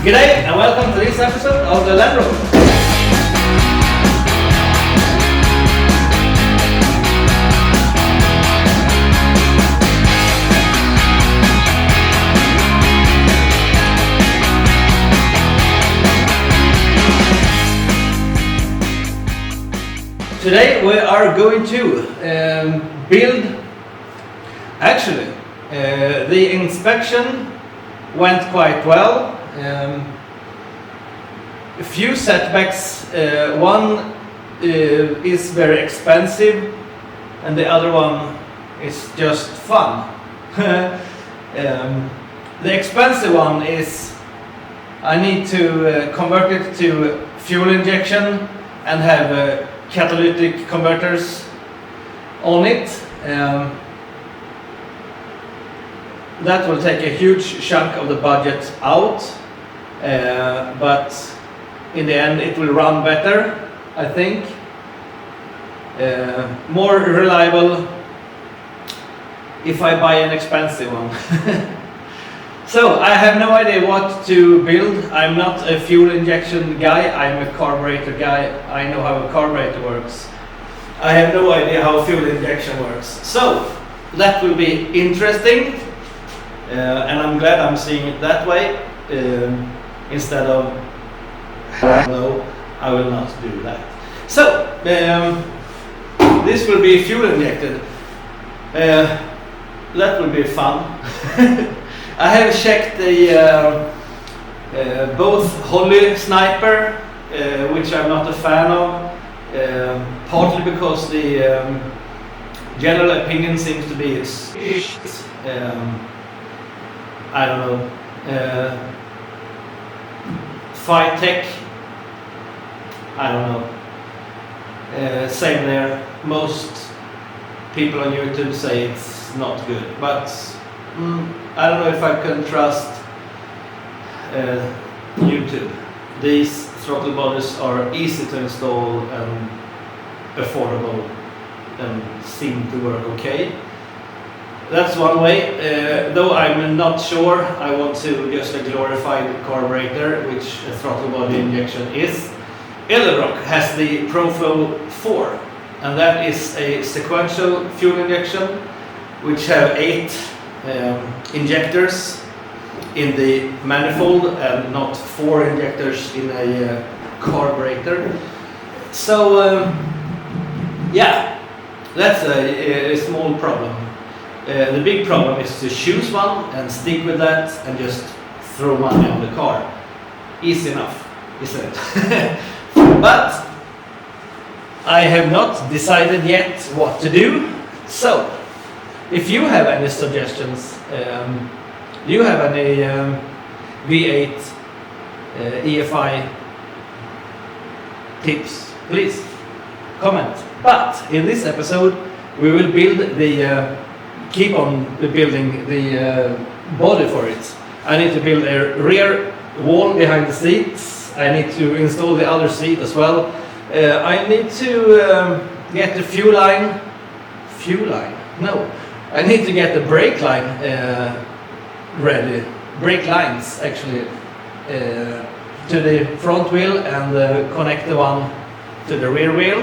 G'day and welcome to this episode of the Land Rover. Today we are going to build, actually, the inspection went quite well. A few setbacks, one is very expensive and the other one is just fun. The expensive one is I need to convert it to fuel injection and have catalytic converters on it. That will take a huge chunk of the budget out, but in the end it will run better, I think. More reliable if I buy an expensive one. So I have no idea what to build. I'm not a fuel injection guy, I'm a carburetor guy. I know how a carburetor works. I have no idea how fuel injection works. So that will be interesting. And I'm glad I'm seeing it that way, instead of no, I will not do that. So this will be fuel injected. That will be fun. I have checked the both Holly Sniper, which I'm not a fan of, partly because the general opinion seems to be I don't know, Fight Tech, I don't know, same there. Most people on YouTube say it's not good, but I don't know if I can trust YouTube. These throttle bodies are easy to install and affordable and seem to work okay. That's one way, though I'm not sure. I want to just a glorified carburetor, which a throttle body injection is. Elecrock has the ProFlow 4, and that is a sequential fuel injection, which have 8 injectors in the manifold and not 4 injectors in a carburetor. So yeah, that's a small problem. The big problem is to choose one and stick with that and just throw money on the car. Easy enough, isn't it? But I have not decided yet what to do. So if you have any suggestions, do you have any V8 EFI tips, please comment. But in this episode we will build the keep on building the body for it. I need to build a rear wall behind the seats. I need to install the other seat as well. I need to get the fuel line. No, I need to get the brake line ready. Brake lines actually to the front wheel and connect the one to the rear wheel.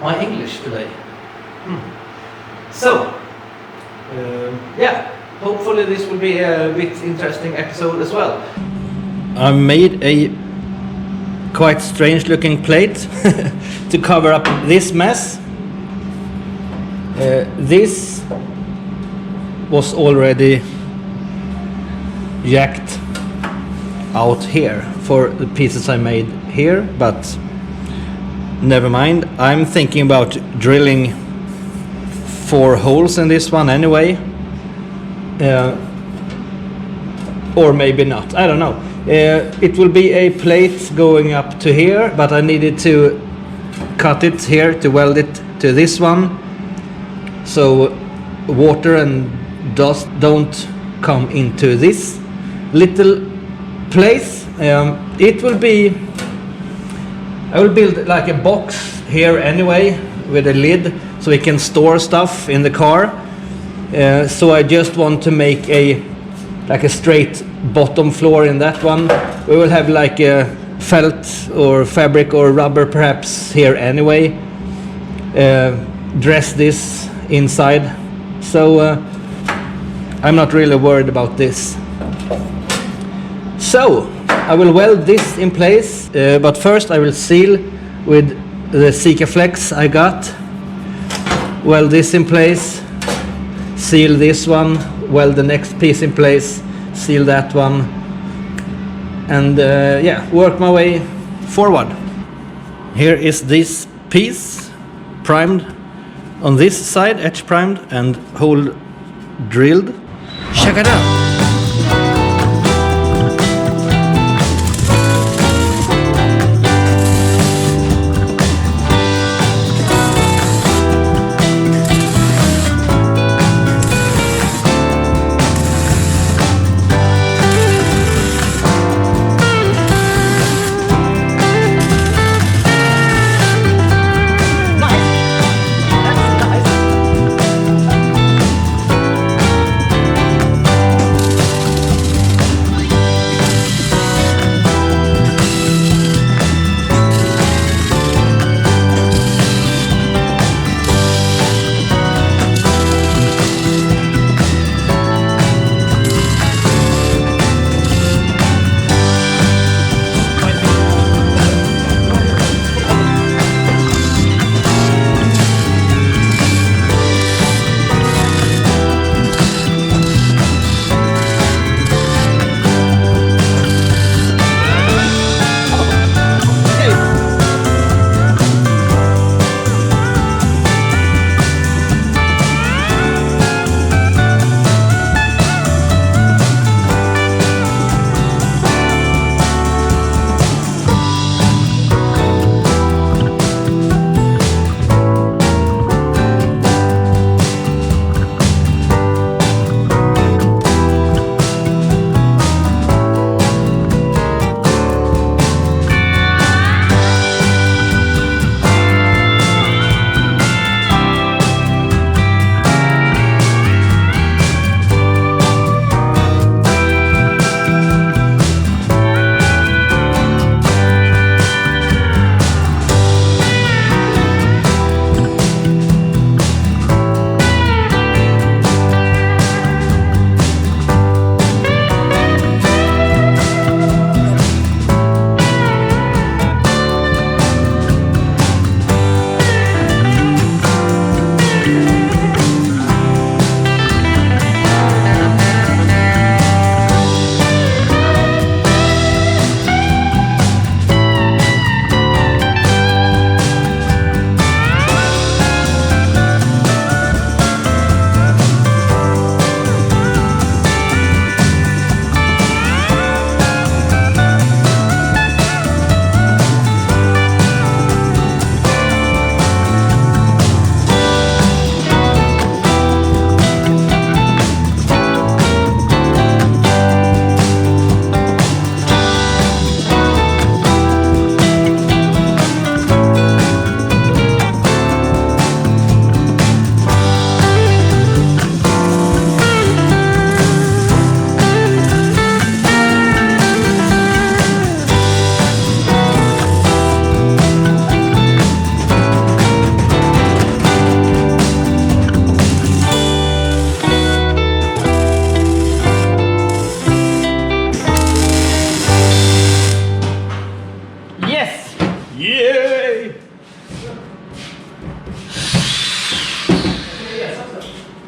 My English today. So, yeah, hopefully this will be a bit interesting episode as well. I made a quite strange looking plate to cover up this mess. This was already jacked out here for the pieces I made here, but never mind. I'm thinking about drilling 4 holes in this one anyway, or maybe not, I don't know. It will be a plate going up to here, but I needed to cut it here to weld it to this one, so water and dust don't come into this little place. It will be, I will build like a box here anyway with a lid so we can store stuff in the car. So I just want to make a like a straight bottom floor in that one. We will have like a felt or fabric or rubber perhaps here anyway. Dress this inside, so I'm not really worried about this. So I will weld this in place, but first I will seal with the Sikaflex I got. Weld this in place, seal this one, weld the next piece in place, seal that one, and yeah, work my way forward. Here is this piece, primed on this side, edge primed and hole drilled. Check it out.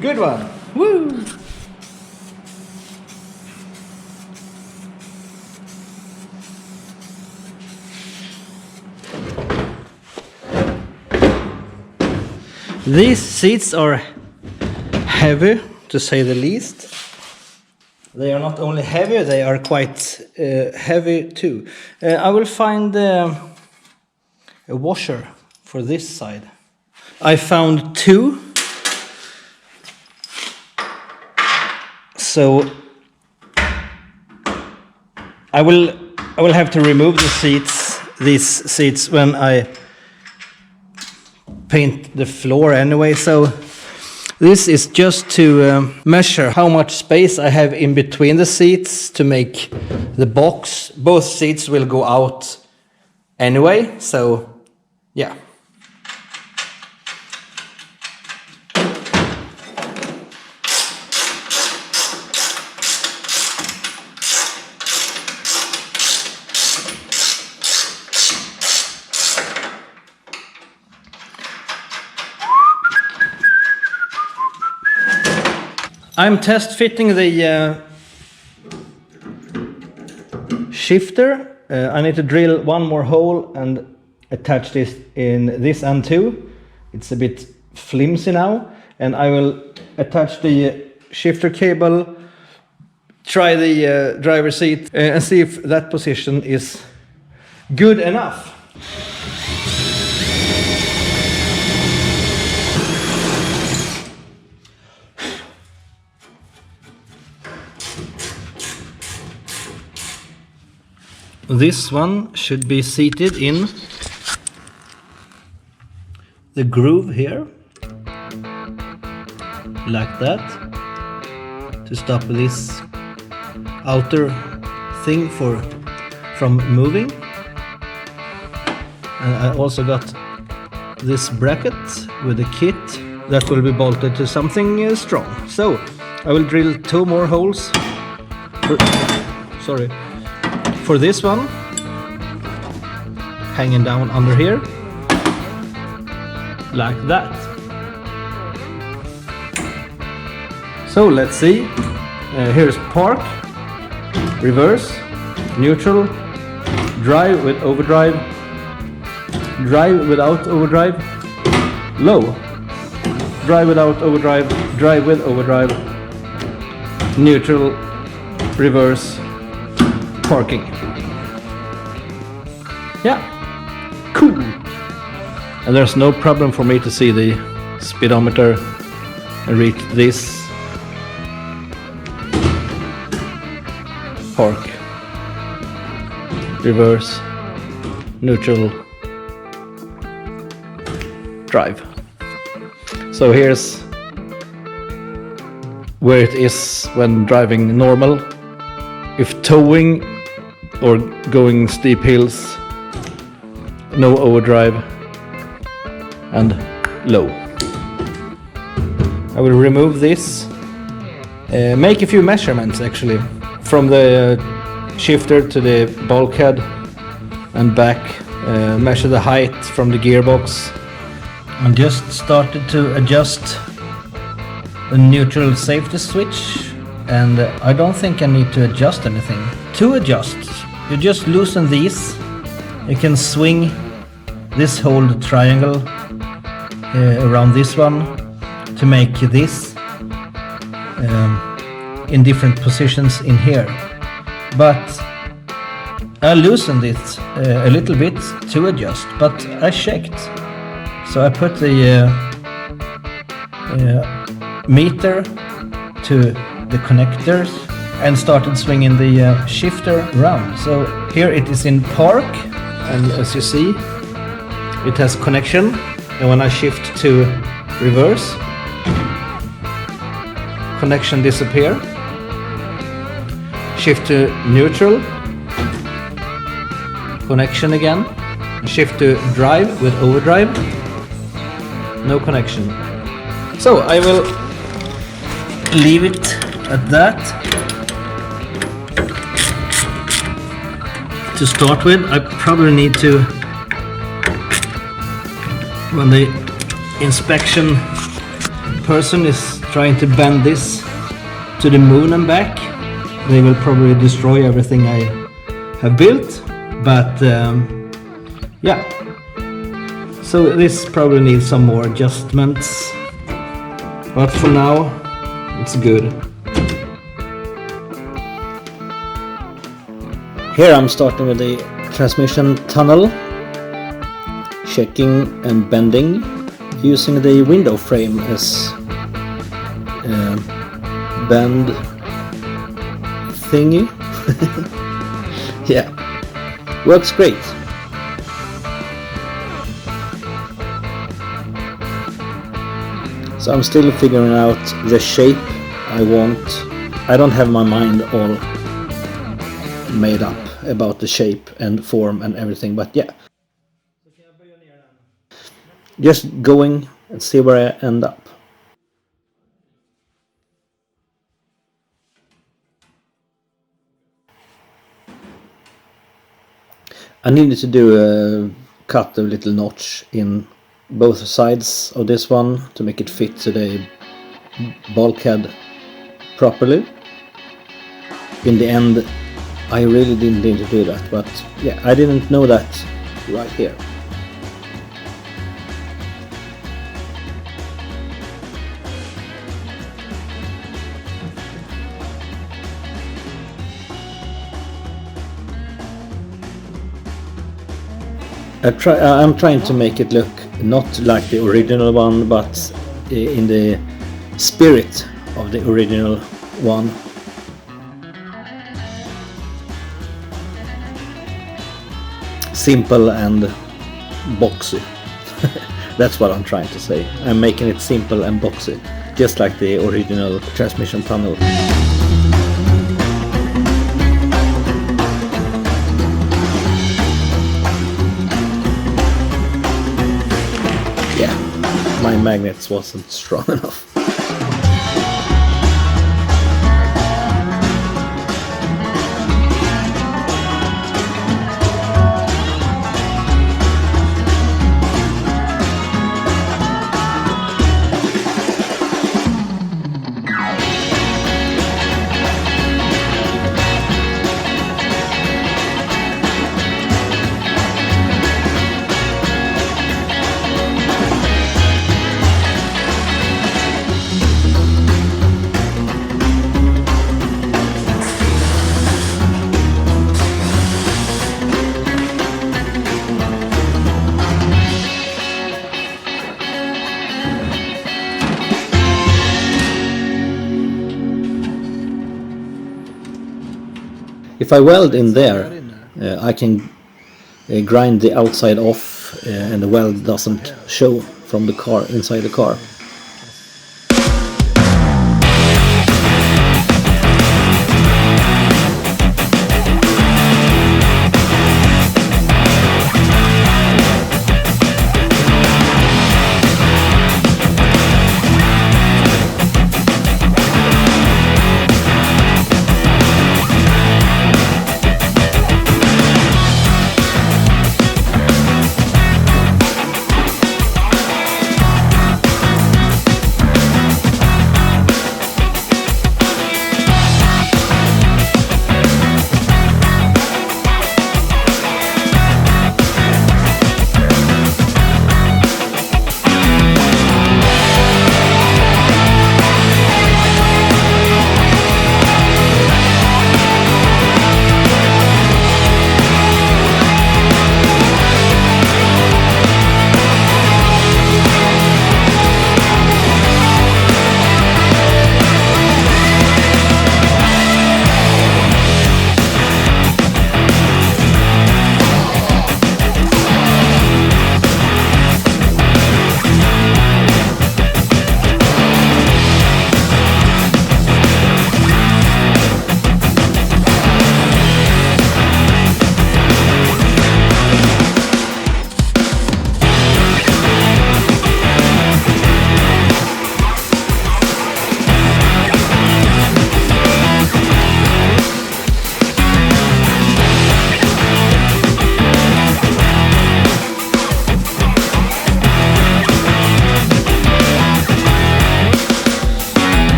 Good one. Woo! These seats are heavy, to say the least. They are not only heavy, they are quite heavy too. I will find a washer for this side. I found two. So I will have to remove these seats when I paint the floor anyway. So This is just to measure how much space I have in between the seats to make the box. Both seats will go out anyway, so yeah. I'm test fitting the shifter. I need to drill one more hole and attach this in this end too. It's a bit flimsy now, and I will attach the shifter cable, try the driver's seat and see if that position is good enough. This one should be seated in the groove here, like that, to stop this outer thing from moving. And I also got this bracket with a kit that will be bolted to something strong. So I will drill 2 more holes. For this one, hanging down under here, like that. So let's see. Here's park, reverse, neutral, drive with overdrive, drive without overdrive, low, drive without overdrive, drive with overdrive, neutral, reverse, parking. Yeah, cool. And there's no problem for me to see the speedometer and reach this. Park, reverse, neutral, drive. So here's where it is when driving normal. If towing or going steep hills, no overdrive and low. I will remove this, make a few measurements actually, from the shifter to the bulkhead and back, measure the height from the gearbox, and just started to adjust the neutral safety switch. And I don't think I need to adjust anything. To adjust, you just loosen these. You can swing this whole triangle around this one to make this in different positions in here. But I loosened it a little bit to adjust, but I checked. So I put the meter to the connectors and started swinging the shifter around. So here it is in park, and as you see, it has connection. And when I shift to reverse, connection disappear. Shift to neutral, connection again. Shift to drive with overdrive, no connection. So I will leave it at that. To start with, I probably need to, when the inspection person is trying to bend this to the moon and back, they will probably destroy everything I have built. But yeah, so this probably needs some more adjustments, but for now it's good. Here I'm starting with the transmission tunnel, checking and bending using the window frame as bend thingy. Yeah, works great. So I'm still figuring out the shape I want. I don't have my mind all made up about the shape and form and everything, but yeah. Just going and see where I end up. I needed to cut a little notch in both sides of this one to make it fit to the bulkhead properly. In the end, I really didn't need to do that, but yeah, I didn't know that right here. I'm trying to make it look not like the original one, but in the spirit of the original one. Simple and boxy. That's what I'm trying to say. I'm making it simple and boxy, just like the original transmission panel. My magnets wasn't strong enough. If I weld in there, I can grind the outside off and the weld doesn't show from the car, inside the car.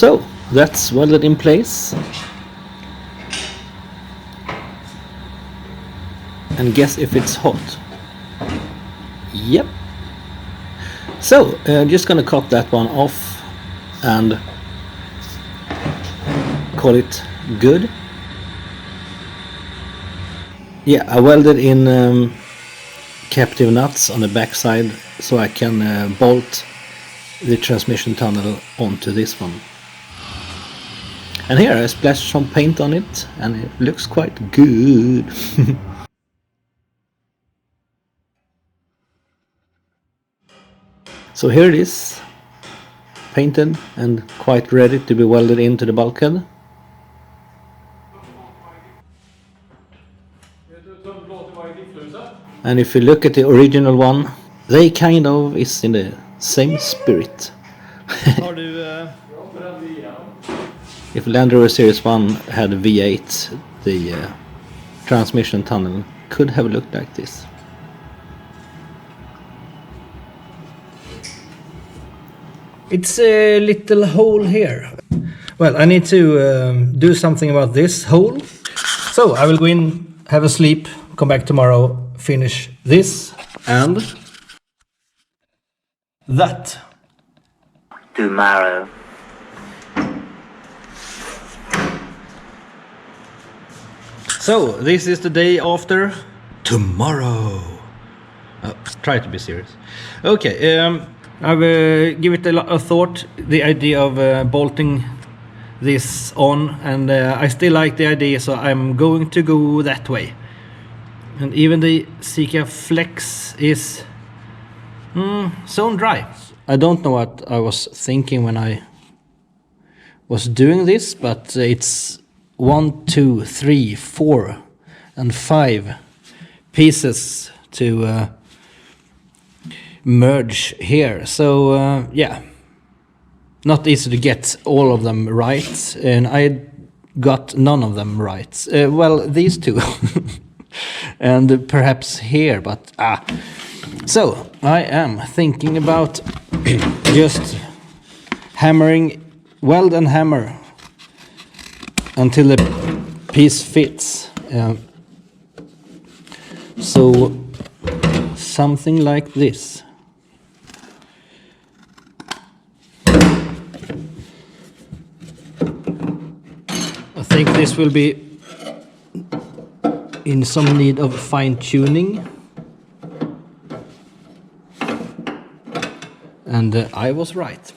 So that's welded in place. And guess if it's hot. Yep. So I'm just gonna cut that one off and call it good. Yeah, I welded in captive nuts on the backside so I can bolt the transmission tunnel onto this one. And here I splashed some paint on it and it looks quite good. So here it is, painted and quite ready to be welded into the bulkhead. And if you look at the original one, they kind of is in the same spirit. If Land Rover Series 1 had a V8, the transmission tunnel could have looked like this. It's a little hole here. Well, I need to do something about this hole. So I will go in, have a sleep, come back tomorrow, finish this and that. Tomorrow. So this is the day after tomorrow. Try to be serious. Okay, I've give it a lot of thought, the idea of bolting this on, and I still like the idea, so I'm going to go that way. And even the Sika Flex is sewn dry. I don't know what I was thinking when I was doing this, but it's 1, 2, 3, 4 and 5 pieces to merge here. So yeah, not easy to get all of them right, and I got none of them right. Well, these two and perhaps here, but so I am thinking about just hammering, weld and hammer until the piece fits. So something like this. I think this will be in some need of fine-tuning. And I was right.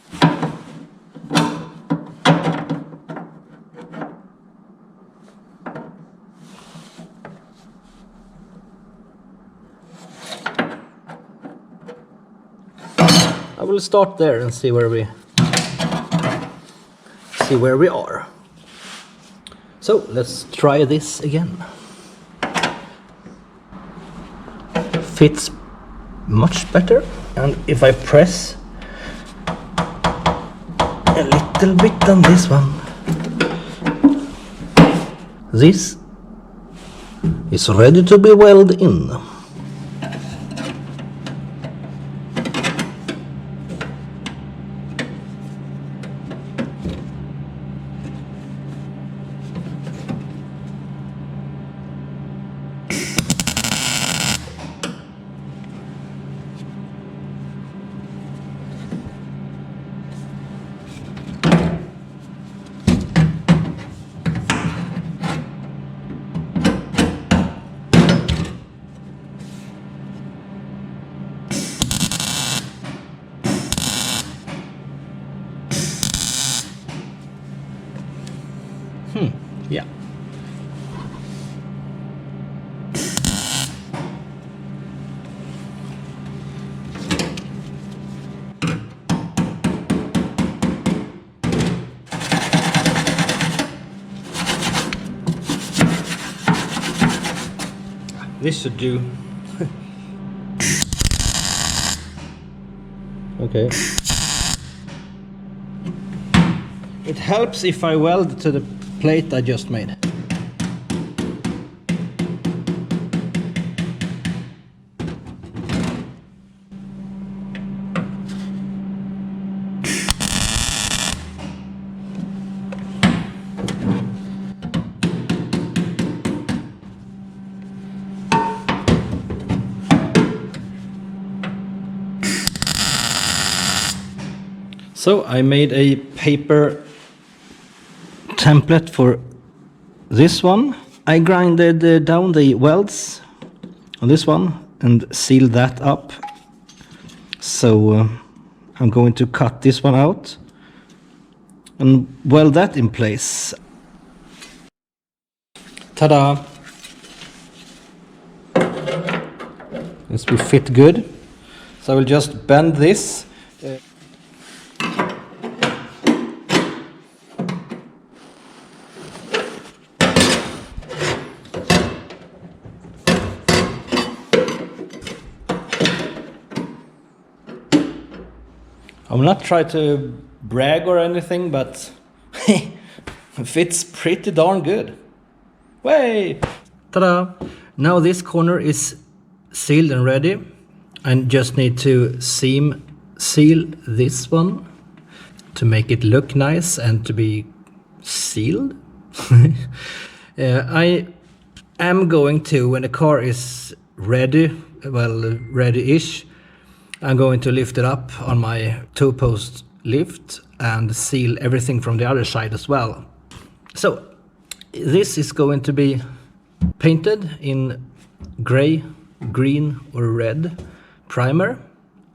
I will start there and see where we are. So let's try this again. Fits much better, and if I press a little bit on this one, this is ready to be welded in. Yeah. This should do. Okay. It helps if I weld to the plate I just made. So I made a paper template for this one. I grinded down the welds on this one and sealed that up. So I'm going to cut this one out and weld that in place. Ta-da! This will fit good. So I will just bend this. I will not try to brag or anything, but it fits pretty darn good. Way! Ta-da! Now this corner is sealed and ready. I just need to seam seal this one to make it look nice and to be sealed. I am going to, when the car is ready, well, ready-ish, I'm going to lift it up on my two-post lift and seal everything from the other side as well. So this is going to be painted in gray, green or red primer.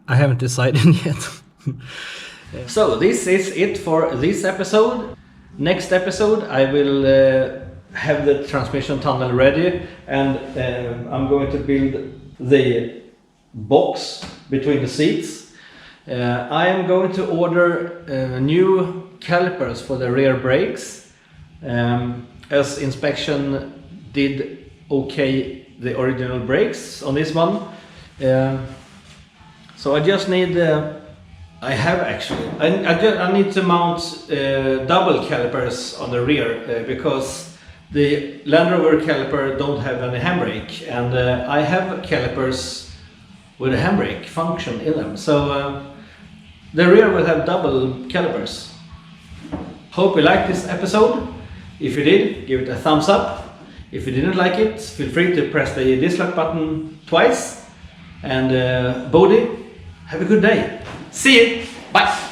I haven't decided yet. So this is it for this episode. Next episode I will have the transmission tunnel ready, and I'm going to build the box between the seats. I am going to order new calipers for the rear brakes, as inspection did okay the original brakes on this one. So I just need I need to mount double calipers on the rear because the Land Rover caliper don't have any handbrake, and I have calipers with a handbrake function in them, so the rear will have double calipers. Hope you liked this episode. If you did, give it a thumbs up. If you didn't like it, feel free to press the dislike button twice. And Bodhi, have a good day. See you. Bye.